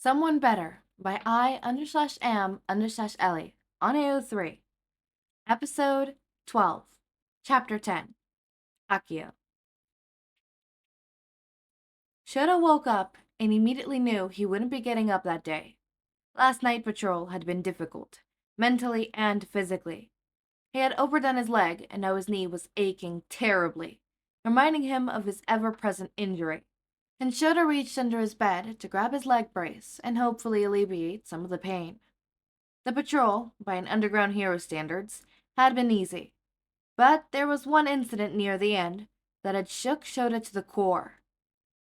Someone Better by I_am_Ellie on AO3. Episode 12. Chapter 10. Akio. Shouta woke up and immediately knew he wouldn't be getting up that day. Last night patrol had been difficult, mentally and physically. He had overdone his leg and now his knee was aching terribly, reminding him of his ever-present injury. And Shouta reached under his bed to grab his leg brace and hopefully alleviate some of the pain. The patrol, by an underground hero standards, had been easy, but there was one incident near the end that had shook Shouta to the core.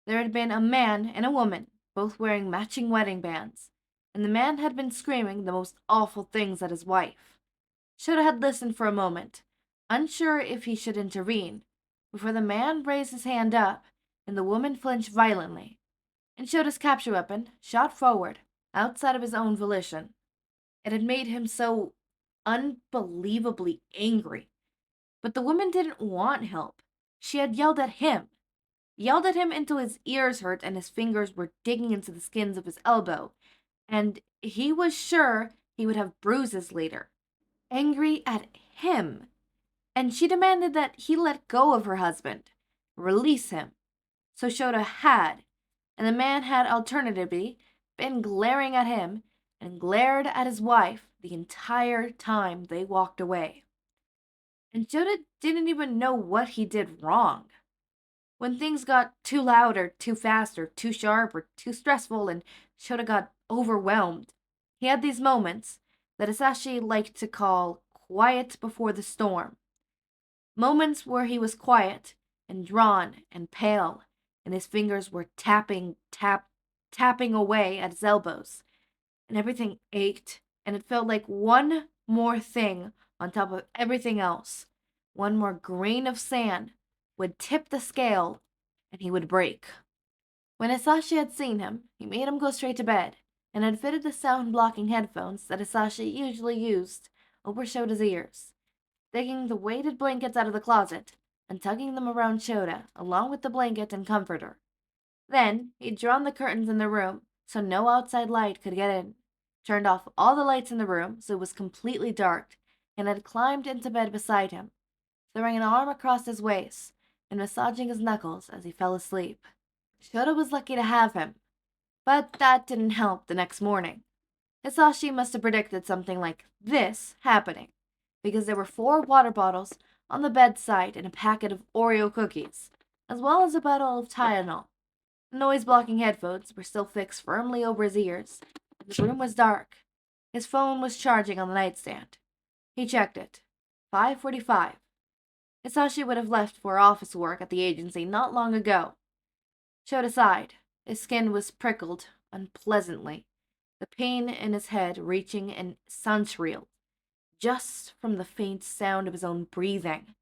There had been a man and a woman, both wearing matching wedding bands, and the man had been screaming the most awful things at his wife. Shouta had listened for a moment, unsure if he should intervene, before the man raised his hand up and the woman flinched violently, and Shota's capture weapon shot forward, outside of his own volition. It had made him so unbelievably angry. But the woman didn't want help. She had yelled at him until his ears hurt and his fingers were digging into the skins of his elbow, and he was sure he would have bruises later. Angry at him. And she demanded that he let go of her husband, release him. So Shouta had, and the man had alternatively been glaring at him and glared at his wife the entire time they walked away. And Shouta didn't even know what he did wrong. When things got too loud or too fast or too sharp or too stressful and Shouta got overwhelmed, he had these moments that Hizashi liked to call quiet before the storm. Moments where he was quiet and drawn and pale, and his fingers were tapping away at his elbows, and everything ached, and it felt like one more thing on top of everything else. One more grain of sand would tip the scale, and he would break. When Hizashi had seen him, he made him go straight to bed, and had fitted the sound-blocking headphones that Hizashi usually used over Shota's ears, digging the weighted blankets out of the closet and tugging them around Shouta, along with the blanket and comforter. Then he'd drawn the curtains in the room so no outside light could get in, turned off all the lights in the room so it was completely dark, and had climbed into bed beside him, throwing an arm across his waist and massaging his knuckles as he fell asleep. Shouta was lucky to have him, but that didn't help the next morning. Hizashi must have predicted something like this happening, because there were 4 water bottles on the bedside and a packet of Oreo cookies, as well as a bottle of Tylenol. The noise-blocking headphones were still fixed firmly over his ears. The room was dark. His phone was charging on the nightstand. He checked it. 5:45. Hizashi would have left for office work at the agency not long ago. Shouta sighed. His skin was prickled unpleasantly, the pain in his head reaching an surreal, just from the faint sound of his own breathing.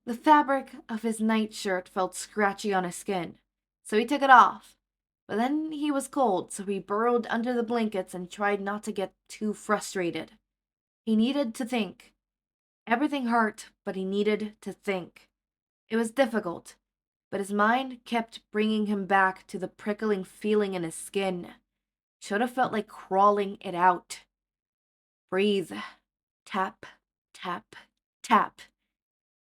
The fabric of his nightshirt felt scratchy on his skin, so he took it off. But then he was cold, so he burrowed under the blankets and tried not to get too frustrated. He needed to think. Everything hurt, but he needed to think. It was difficult, but his mind kept bringing him back to the prickling feeling in his skin. Shouta felt like crawling it out. Breathe. Tap, tap, tap.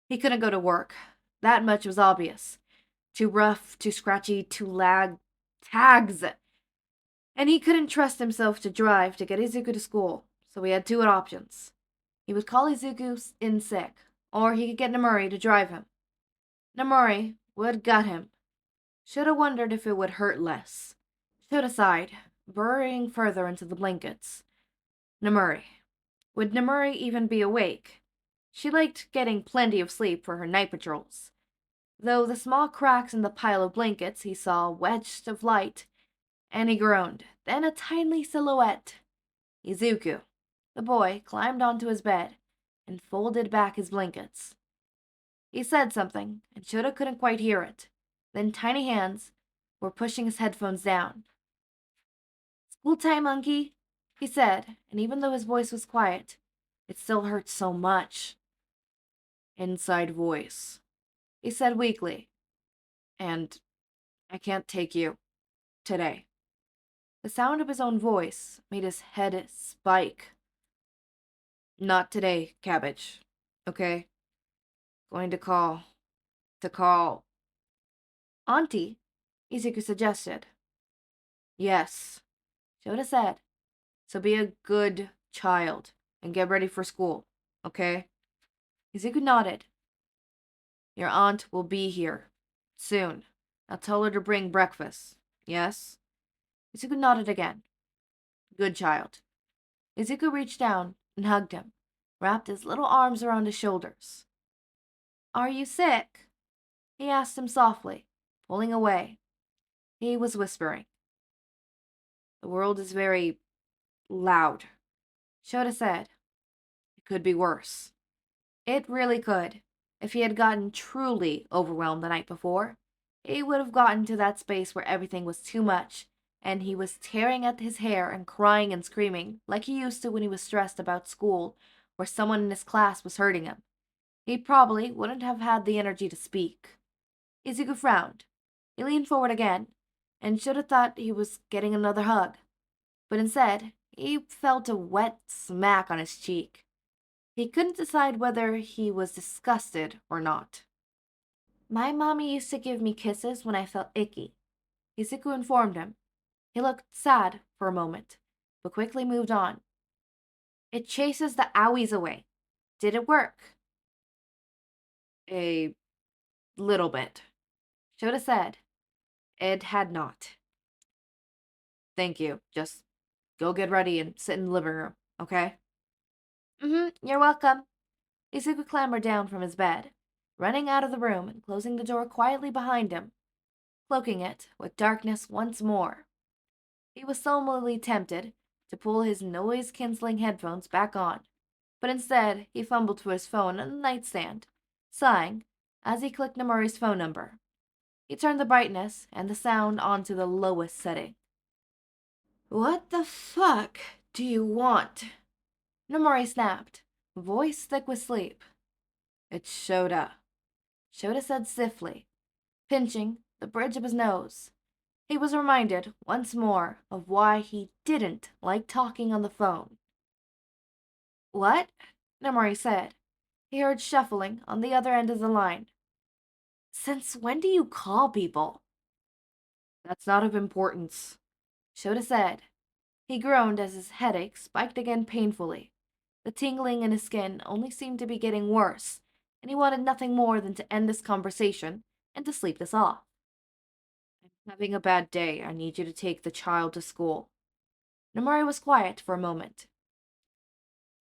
He couldn't go to work. That much was obvious. Too rough, too scratchy, too tags. And he couldn't trust himself to drive to get Izuku to school, so he had 2 options. He would call Izuku in sick, or he could get Nemuri to drive him. Nemuri would gut him. Shouta wondered if it would hurt less. Shouta sighed, burrowing further into the blankets. Nemuri. Would Nemuri even be awake? She liked getting plenty of sleep for her night patrols. Though the small cracks in the pile of blankets he saw wedged of light, and he groaned. Then a tiny silhouette. Izuku. The boy climbed onto his bed and folded back his blankets. He said something, and Shouta couldn't quite hear it. Then tiny hands were pushing his headphones down. "School time, monkey," he said, and even though his voice was quiet, it still hurt so much. "Inside voice," he said weakly, "and I can't take you today." The sound of his own voice made his head spike. Not today, Cabbage. Okay? Going to call. Auntie, Izuku suggested. Yes, Shouta said. So be a good child and get ready for school, okay? Izuku nodded. Your aunt will be here soon. I'll tell her to bring breakfast. Yes? Izuku nodded again. Good child. Izuku reached down and hugged him, wrapped his little arms around his shoulders. Are you sick? He asked him softly, pulling away. He was whispering. The world is very loud, Shouta said. It could be worse. It really could. If he had gotten truly overwhelmed the night before, he would have gotten to that space where everything was too much, and he was tearing at his hair and crying and screaming like he used to when he was stressed about school or someone in his class was hurting him. He probably wouldn't have had the energy to speak. Izuku frowned. He leaned forward again, and should have thought he was getting another hug. But instead, he felt a wet smack on his cheek. He couldn't decide whether he was disgusted or not. My mommy used to give me kisses when I felt icky, Izuku informed him. He looked sad for a moment, but quickly moved on. It chases the owies away. Did it work? A little bit, Shouta said. It had not. Thank you. Just go get ready and sit in the living room, okay? You're welcome. Izuku clambered down from his bed, running out of the room and closing the door quietly behind him, cloaking it with darkness once more. He was sullenly tempted to pull his noise-canceling headphones back on, but instead he fumbled for his phone on the nightstand, sighing as he clicked Nemuri's phone number. He turned the brightness and the sound onto the lowest setting. What the fuck do you want? Nemuri snapped, voice thick with sleep. It's Shouta, Shouta said stiffly, pinching the bridge of his nose. He was reminded once more of why he didn't like talking on the phone. What? Nemuri said. He heard shuffling on the other end of the line. Since when do you call people? That's not of importance, Shouta said. He groaned as his headache spiked again painfully. The tingling in his skin only seemed to be getting worse, and he wanted nothing more than to end this conversation and to sleep this off. I'm having a bad day. I need you to take the child to school. Nemuri was quiet for a moment.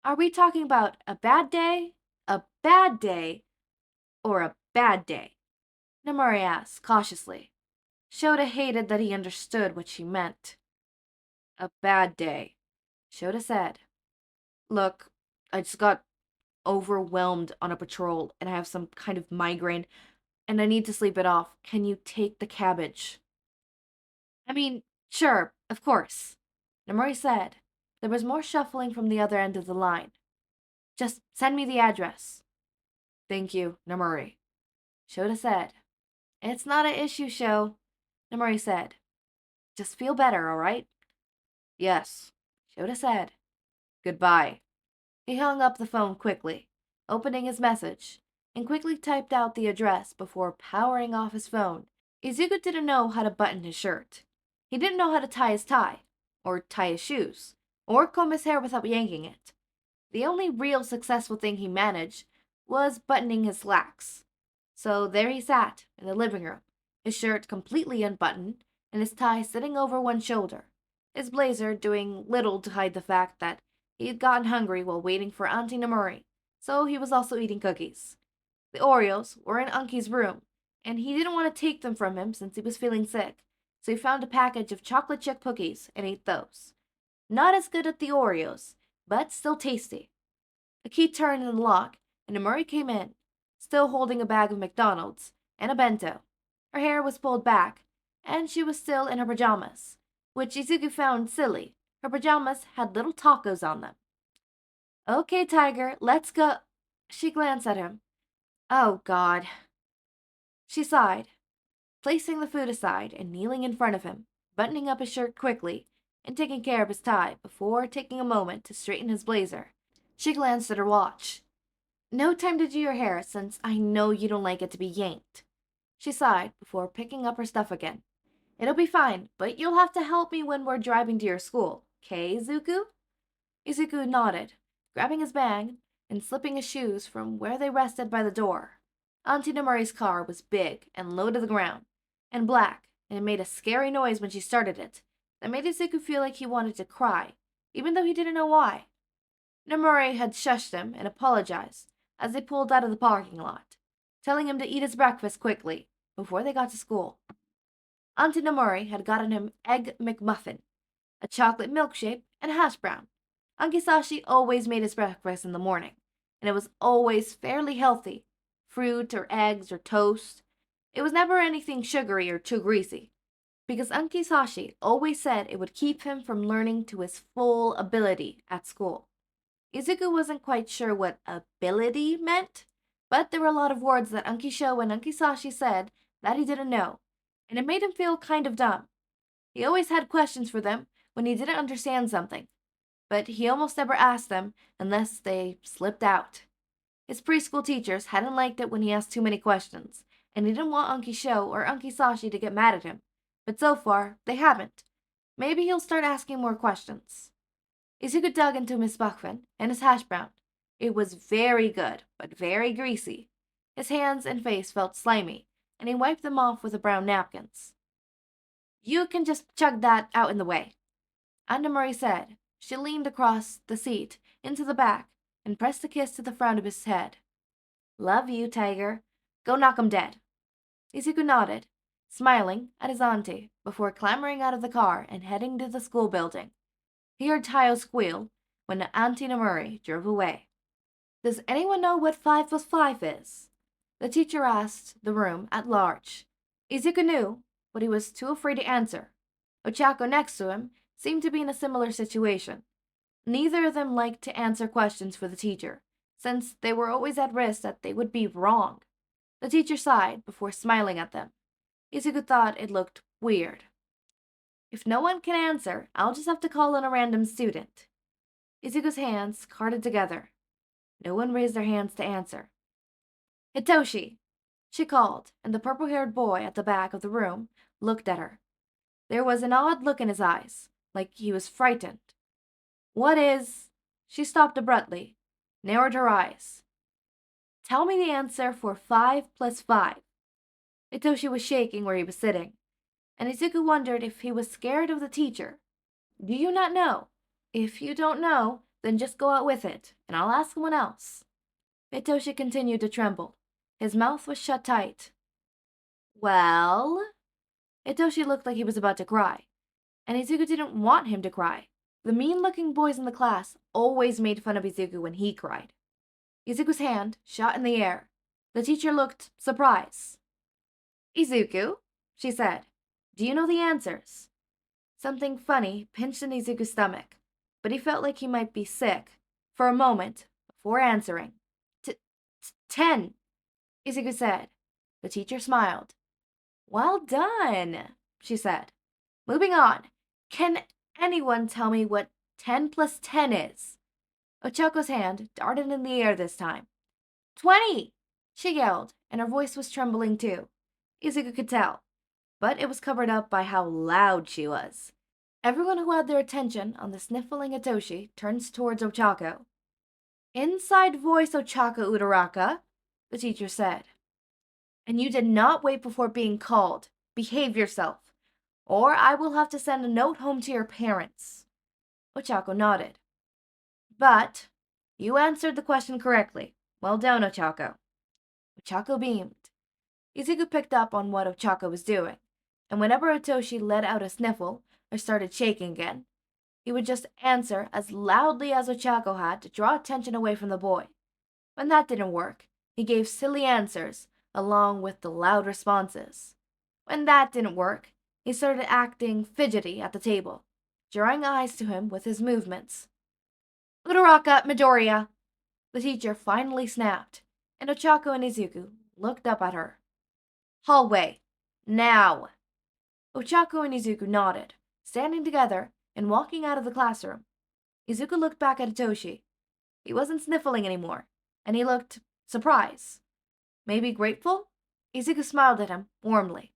Are we talking about a bad day, or a bad day? Nemuri asked cautiously. Shouta hated that he understood what she meant. A bad day, Shouta said. Look, I just got overwhelmed on a patrol and I have some kind of migraine and I need to sleep it off. Can you take the cabbage? I mean, sure, of course, Nemuri said. There was more shuffling from the other end of the line. Just send me the address. Thank you, Nemuri, Shouta said. It's not an issue, Sho, Nemuri said. Just feel better, all right? Yes, Shouta said. Goodbye. He hung up the phone quickly, opening his message, and quickly typed out the address before powering off his phone. Izuku didn't know how to button his shirt. He didn't know how to tie his tie, or tie his shoes, or comb his hair without yanking it. The only real successful thing he managed was buttoning his slacks. So there he sat in the living room, his shirt completely unbuttoned and his tie sitting over one shoulder, his blazer doing little to hide the fact that he had gotten hungry while waiting for Auntie Nemuri, so he was also eating cookies. The Oreos were in Unky's room, and he didn't want to take them from him since he was feeling sick, so he found a package of chocolate chip cookies and ate those. Not as good as the Oreos, but still tasty. The key turned in the lock, and Nemuri came in, still holding a bag of McDonald's and a bento. Her hair was pulled back, and she was still in her pajamas, which Izuku found silly. Her pajamas had little tacos on them. Okay, Tiger, let's go. She glanced at him. Oh, God. She sighed, placing the food aside and kneeling in front of him, buttoning up his shirt quickly and taking care of his tie before taking a moment to straighten his blazer. She glanced at her watch. No time to do your hair since I know you don't like it to be yanked. She sighed before picking up her stuff again. It'll be fine, but you'll have to help me when we're driving to your school, 'kay, Izuku? Izuku nodded, grabbing his bag and slipping his shoes from where they rested by the door. Auntie Nemuri's car was big and low to the ground, and black, and it made a scary noise when she started it that made Izuku feel like he wanted to cry, even though he didn't know why. Nemuri had shushed him and apologized as they pulled out of the parking lot, telling him to eat his breakfast quickly before they got to school. Auntie Nemuri had gotten him egg McMuffin, a chocolate milkshake, and a hash brown. Hizashi always made his breakfast in the morning, and it was always fairly healthy. Fruit or eggs or toast. It was never anything sugary or too greasy, because Hizashi always said it would keep him from learning to his full ability at school. Izuku wasn't quite sure what ability meant, but there were a lot of words that Ankisho and Hizashi said that he didn't know, and it made him feel kind of dumb. He always had questions for them when he didn't understand something, but he almost never asked them unless they slipped out. His preschool teachers hadn't liked it when he asked too many questions, and he didn't want Ankisho or Hizashi to get mad at him, but so far they haven't. Maybe he'll start asking more questions. Izuku dug into his buckfin and his hash brown. It was very good, but very greasy. His hands and face felt slimy, and he wiped them off with the brown napkins. You can just chug that out in the way, Aunt Nemuri said. She leaned across the seat into the back and pressed a kiss to the front of his head. Love you, Tiger. Go knock 'em dead. Izuku nodded, smiling at his auntie before clambering out of the car and heading to the school building. He heard Tayo squeal when Auntie Nemuri drove away. Does anyone know what 5 plus 5 is? The teacher asked the room at large. Izuku knew, but he was too afraid to answer. Ochako next to him seemed to be in a similar situation. Neither of them liked to answer questions for the teacher, since they were always at risk that they would be wrong. The teacher sighed before smiling at them. Izuku thought it looked weird. If no one can answer, I'll just have to call in a random student. Izuku's hands carded together. No one raised their hands to answer. Hitoshi, she called, and the purple-haired boy at the back of the room looked at her. There was an odd look in his eyes, like he was frightened. What is... She stopped abruptly, narrowed her eyes. Tell me the answer for 5 plus 5. Hitoshi was shaking where he was sitting, and Izuku wondered if he was scared of the teacher. Do you not know? If you don't know, then just go out with it, and I'll ask someone else. Hitoshi continued to tremble. His mouth was shut tight. Well? Hitoshi looked like he was about to cry, and Izuku didn't want him to cry. The mean-looking boys in the class always made fun of Izuku when he cried. Izuku's hand shot in the air. The teacher looked surprised. Izuku, she said, do you know the answers? Something funny pinched in Izuku's stomach, but he felt like he might be sick for a moment before answering. 10, Izuku said. The teacher smiled. Well done, she said. Moving on. Can anyone tell me what 10 plus 10 is? Ochako's hand darted in the air this time. 20, she yelled, and her voice was trembling too. Izuku could tell, but it was covered up by how loud she was. Everyone who had their attention on the sniffling Hitoshi turns towards Ochako. Inside voice, Ochako Uraraka, the teacher said. And you did not wait before being called. Behave yourself, or I will have to send a note home to your parents. Ochako nodded. But you answered the question correctly. Well done, Ochako. Ochako beamed. Izuku picked up on what Ochako was doing, and whenever Hitoshi let out a sniffle or started shaking again, he would just answer as loudly as Ochako had to draw attention away from the boy. When that didn't work, he gave silly answers along with the loud responses. When that didn't work, he started acting fidgety at the table, drawing eyes to him with his movements. Uraraka, Midoriya, the teacher finally snapped, and Ochako and Izuku looked up at her. Hallway, now. Ochako and Izuku nodded, standing together and walking out of the classroom. Izuku looked back at Hitoshi. He wasn't sniffling anymore, and he looked surprised. Maybe grateful? Izuku smiled at him warmly.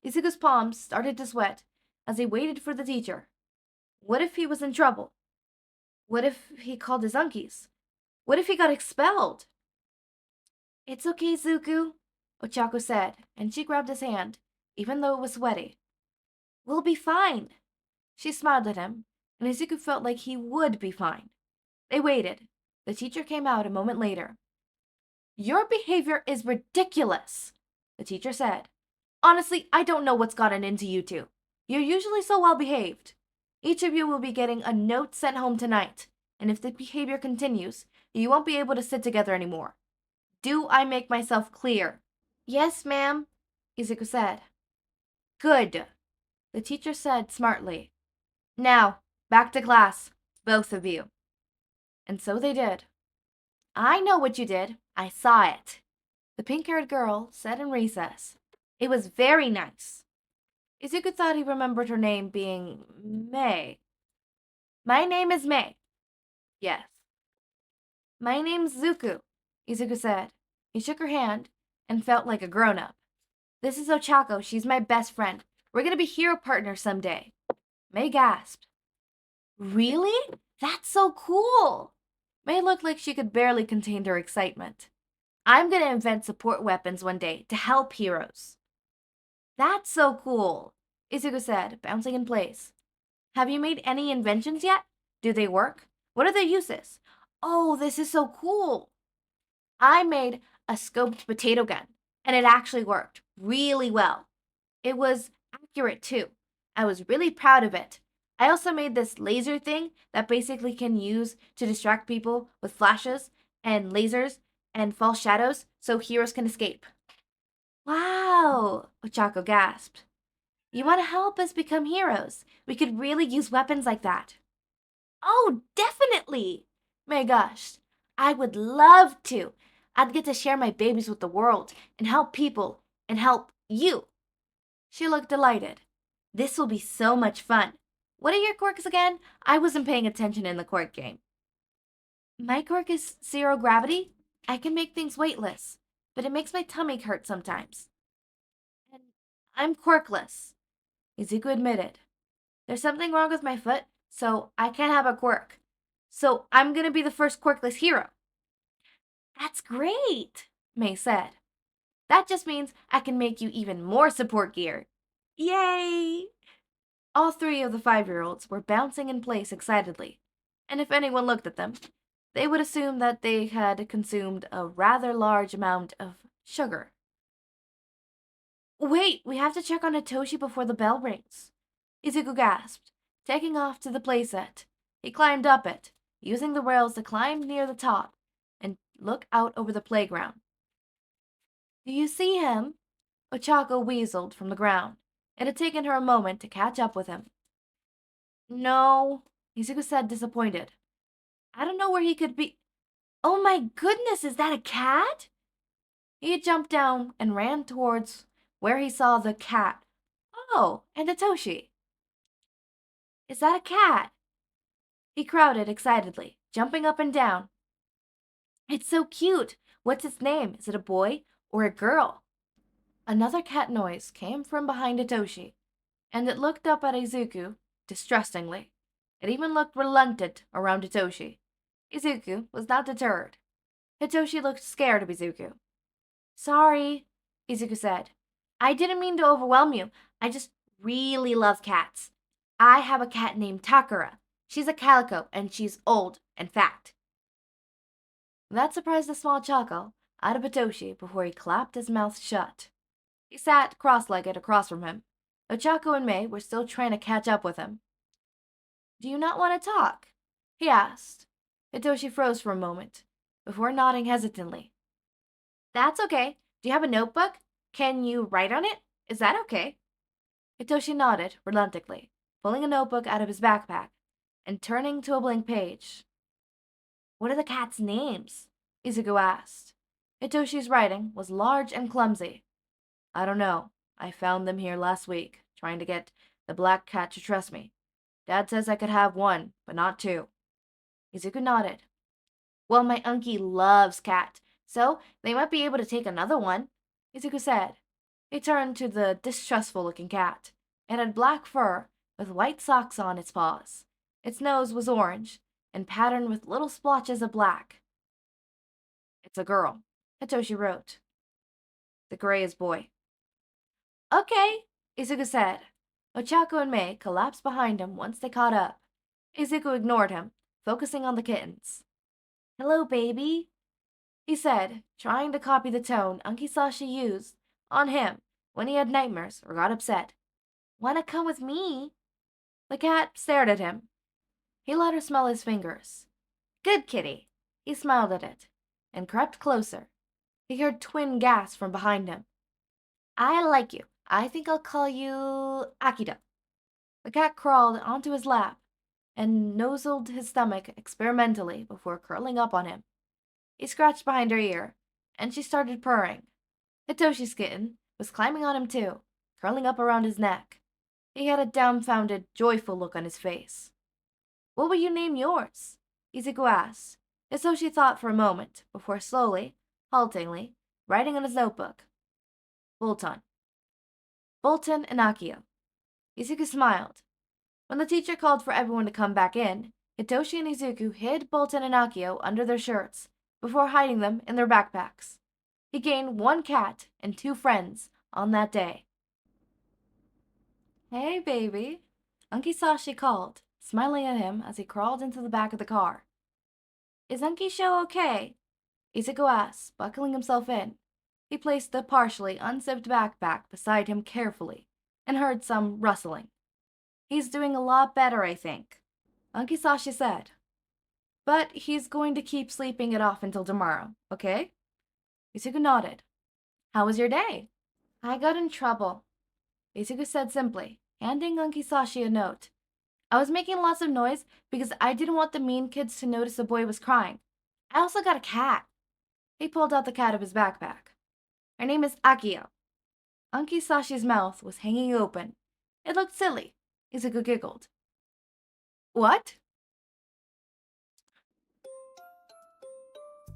Izuku's palms started to sweat as he waited for the teacher. What if he was in trouble? What if he called his unkies? What if he got expelled? It's okay, Izuku, Ochako said, and she grabbed his hand, even though it was sweaty. We'll be fine. She smiled at him, and Izuku felt like he would be fine. They waited. The teacher came out a moment later. Your behavior is ridiculous, the teacher said. Honestly, I don't know what's gotten into you two. You're usually so well behaved. Each of you will be getting a note sent home tonight, and if the behavior continues, you won't be able to sit together anymore. Do I make myself clear? Yes, ma'am, Izuku said. Good, the teacher said smartly. Now, back to class, both of you. And so they did. I know what you did. I saw it, the pink-haired girl said in recess. It was very nice. Izuku thought he remembered her name being May. My name is May. Yes. My name's Zuku, Izuku said. He shook her hand and felt like a grown-up. This is Ochako. She's my best friend. We're gonna be hero partners someday. May gasped. Really? That's so cool! May looked like she could barely contain her excitement. I'm gonna invent support weapons one day to help heroes. That's so cool, Izuku said, bouncing in place. Have you made any inventions yet? Do they work? What are their uses? Oh, this is so cool. I made a scoped potato gun, and it actually worked really well. It was accurate too. I was really proud of it. I also made this laser thing that basically can use to distract people with flashes and lasers and false shadows so heroes can escape. Wow, Ochako gasped. You want to help us become heroes? We could really use weapons like that. Oh, definitely, May gushed. I would love to. I'd get to share my babies with the world and help people and help you. She looked delighted. This will be so much fun. What are your quirks again? I wasn't paying attention in the quirk game. My quirk is zero gravity. I can make things weightless, but it makes my tummy hurt sometimes. And I'm quirkless, Izuku admitted. There's something wrong with my foot, so I can't have a quirk. So I'm gonna be the first quirkless hero. That's great, May said. That just means I can make you even more support gear. Yay! All three of the 5-year-olds were bouncing in place excitedly, and if anyone looked at them, they would assume that they had consumed a rather large amount of sugar. Wait, we have to check on Hitoshi before the bell rings, Izuku gasped, taking off to the playset. He climbed up it, using the rails to climb near the top and look out over the playground. Do you see him? Ochako weaseled from the ground. It had taken her a moment to catch up with him. No, Izuku said, disappointed. I don't know where he could be. Oh my goodness, is that a cat? He jumped down and ran towards where he saw the cat. Oh, and Hitoshi. Is that a cat? He crowded excitedly, jumping up and down. It's so cute. What's its name? Is it a boy or a girl? Another cat noise came from behind Hitoshi, and it looked up at Izuku distrustingly. It even looked reluctant around Hitoshi. Izuku was not deterred. Hitoshi looked scared of Izuku. Sorry, Izuku said. I didn't mean to overwhelm you. I just really love cats. I have a cat named Takara. She's a calico, and she's old and fat. That surprised the small chuckle out of Hitoshi before he clapped his mouth shut. He sat cross-legged across from him. Ochako and May were still trying to catch up with him. Do you not want to talk? He asked. Hitoshi froze for a moment, before nodding hesitantly. That's okay. Do you have a notebook? Can you write on it? Is that okay? Hitoshi nodded reluctantly, pulling a notebook out of his backpack and turning to a blank page. What are the cats' names? Izuku asked. Hitoshi's writing was large and clumsy. I don't know. I found them here last week, trying to get the black cat to trust me. Dad says I could have one, but not two. Izuku nodded. Well, my unkie loves cat, so they might be able to take another one, Izuku said. He turned to the distrustful-looking cat. It had black fur, with white socks on its paws. Its nose was orange, and patterned with little splotches of black. It's a girl, Hitoshi wrote. The grayest boy. Okay, Izuku said. Ochako and Mei collapsed behind him once they caught up. Izuku ignored him, focusing on the kittens. Hello, baby, he said, trying to copy the tone Hizashi used on him when he had nightmares or got upset. Wanna come with me? The cat stared at him. He let her smell his fingers. Good kitty. He smiled at it and crept closer. He heard twin gasps from behind him. I like you. I think I'll call you Akita. The cat crawled onto his lap and nozzled his stomach experimentally before curling up on him. He scratched behind her ear, and she started purring. Hitoshi's kitten was climbing on him too, curling up around his neck. He had a dumbfounded, joyful look on his face. What will you name yours? Izuku asked. Hitoshi thought for a moment, before slowly, haltingly, writing on his notebook. Bolton and Akio. Izuku smiled. When the teacher called for everyone to come back in, Hitoshi and Izuku hid Bolton and Akio under their shirts, before hiding them in their backpacks. He gained 1 cat and 2 friends on that day. Hey, baby, Hizashi called, smiling at him as he crawled into the back of the car. Is Sho okay? Izuku asked, buckling himself in. He placed the partially unzipped backpack beside him carefully, and heard some rustling. He's doing a lot better, I think, Hizashi said. But he's going to keep sleeping it off until tomorrow, okay? Izuku nodded. How was your day? I got in trouble, Izuku said simply, handing Hizashi a note. I was making lots of noise because I didn't want the mean kids to notice the boy was crying. I also got a cat. He pulled out the cat of his backpack. Her name is Akio. Hizashi's mouth was hanging open. It looked silly. Izuku giggled. What?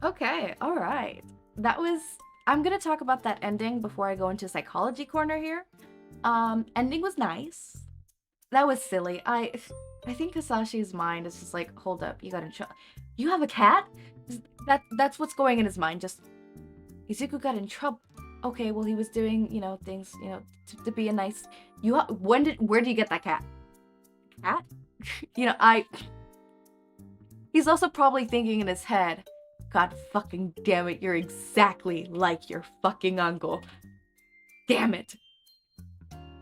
Okay, alright. I'm gonna talk about that ending before I go into psychology corner here. Ending was nice. That was silly. I think Hisashi's mind is just like, hold up, you got in trouble. You have a cat? That's what's going in his mind. Just Izuku got in trouble. Okay, well he was doing, things, to be a nice. Where do you get that cat? Cat? He's also probably thinking in his head, God fucking damn it, you're exactly like your fucking uncle. Damn it.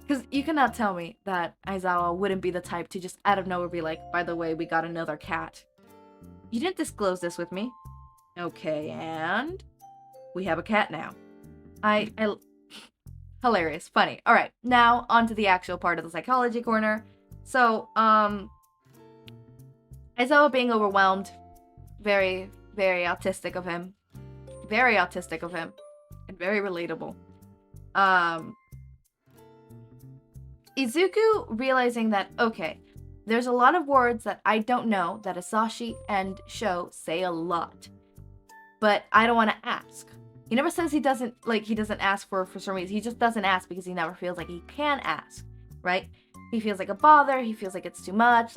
Because you cannot tell me that Aizawa wouldn't be the type to just out of nowhere be like, by the way, we got another cat. You didn't disclose this with me. Okay, and we have a cat now. Hilarious, funny. Alright, now on to the actual part of the psychology corner. So, Aizawa being overwhelmed, very, very autistic of him. Very autistic of him. And very relatable. Izuku realizing that, okay, there's a lot of words that I don't know that Hizashi and Sho say a lot. But I don't want to ask. He never says he doesn't ask for some reason. He just doesn't ask because he never feels like he can ask, right? He feels like a bother. He feels like it's too much,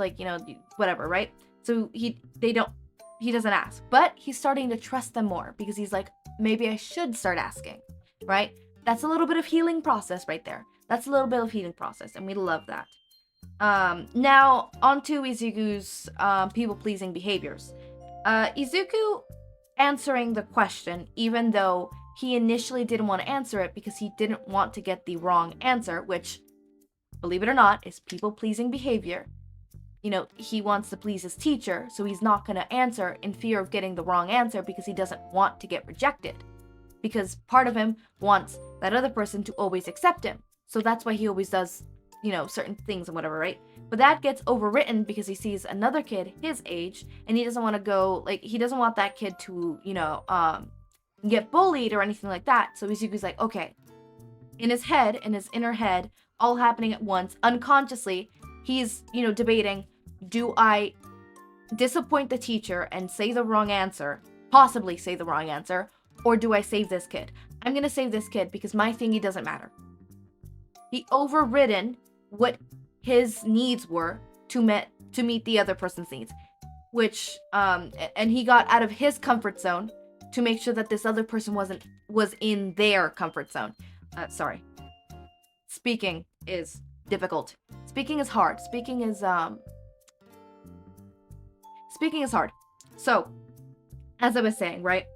whatever, right? So he doesn't ask. But he's starting to trust them more because he's like, maybe I should start asking, right? That's a little bit of healing process right there. That's a little bit of healing process, and we love that. Now, on to Izuku's people-pleasing behaviors. Izuku answering the question, even though he initially didn't want to answer it because he didn't want to get the wrong answer, which, believe it or not, is people-pleasing behavior. He wants to please his teacher, so he's not going to answer in fear of getting the wrong answer because he doesn't want to get rejected. Because part of him wants that other person to always accept him. So that's why he always does, certain things and whatever, right? But that gets overwritten because he sees another kid his age, and he doesn't want to go, he doesn't want that kid to, get bullied or anything like that. So Izuku's like, okay. In his inner head, all happening at once, unconsciously, he's, debating, do I disappoint the teacher and say the wrong answer, possibly say the wrong answer, or do I save this kid? I'm gonna save this kid because my thingy doesn't matter. He overridden what his needs were to meet the other person's needs, which and he got out of his comfort zone to make sure that this other person was in their comfort zone. Sorry. Speaking is difficult. Speaking is hard. Speaking is hard. So, as I was saying, right?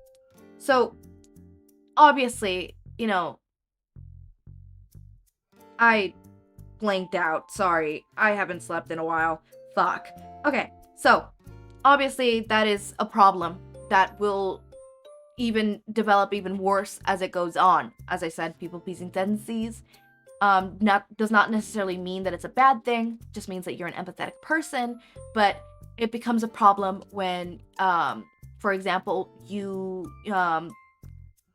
So, obviously, I blanked out. Sorry. I haven't slept in a while. Fuck. Okay. So, obviously, that is a problem that will even develop even worse as it goes on. As I said, people-pleasing tendencies does not necessarily mean that it's a bad thing. Just means that you're an empathetic person. But it becomes a problem when, for example, you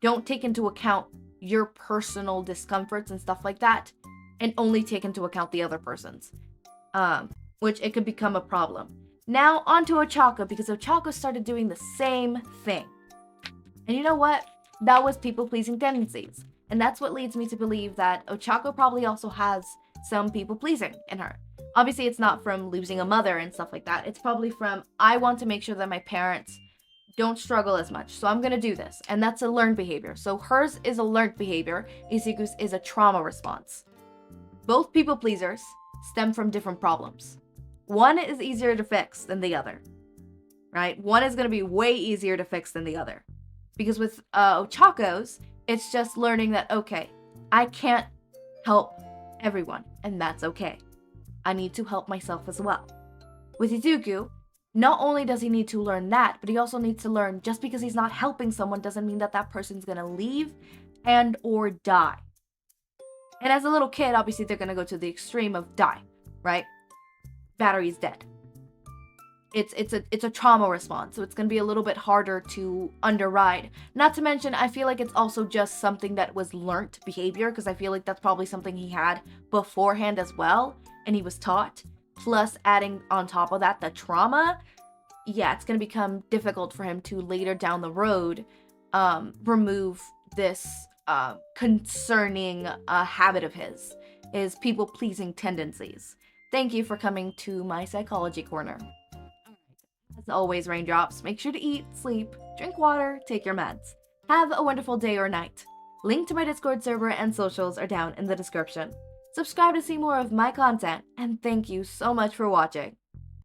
don't take into account your personal discomforts and stuff like that, and only take into account the other person's, which it could become a problem. Now, on to Ochako, because Ochako started doing the same thing. And you know what? That was people-pleasing tendencies. And that's what leads me to believe that Ochako probably also has some people-pleasing in her. Obviously, it's not from losing a mother and stuff like that. It's probably from, I want to make sure that my parents don't struggle as much, so I'm gonna do this. And that's a learned behavior. So hers is a learned behavior. Izuku's is a trauma response. Both people-pleasers stem from different problems. One is easier to fix than the other, right? One is gonna be way easier to fix than the other. Because with Ochako's, it's just learning that, okay, I can't help everyone, and that's okay. I need to help myself as well. With Izuku, not only does he need to learn that, but he also needs to learn just because he's not helping someone doesn't mean that that person's gonna leave and or die. And as a little kid, obviously they're gonna go to the extreme of die, right? Battery's dead. It's a trauma response, so it's gonna be a little bit harder to underride. Not to mention, I feel like it's also just something that was learnt behavior, because I feel like that's probably something he had beforehand as well, and he was taught. Plus, adding on top of that the trauma, yeah, it's gonna become difficult for him to later down the road remove this concerning habit of his people-pleasing tendencies. Thank you for coming to my psychology corner. As always, raindrops, make sure to eat, sleep, drink water, take your meds. Have a wonderful day or night. Link to my Discord server and socials are down in the description. Subscribe to see more of my content, and thank you so much for watching.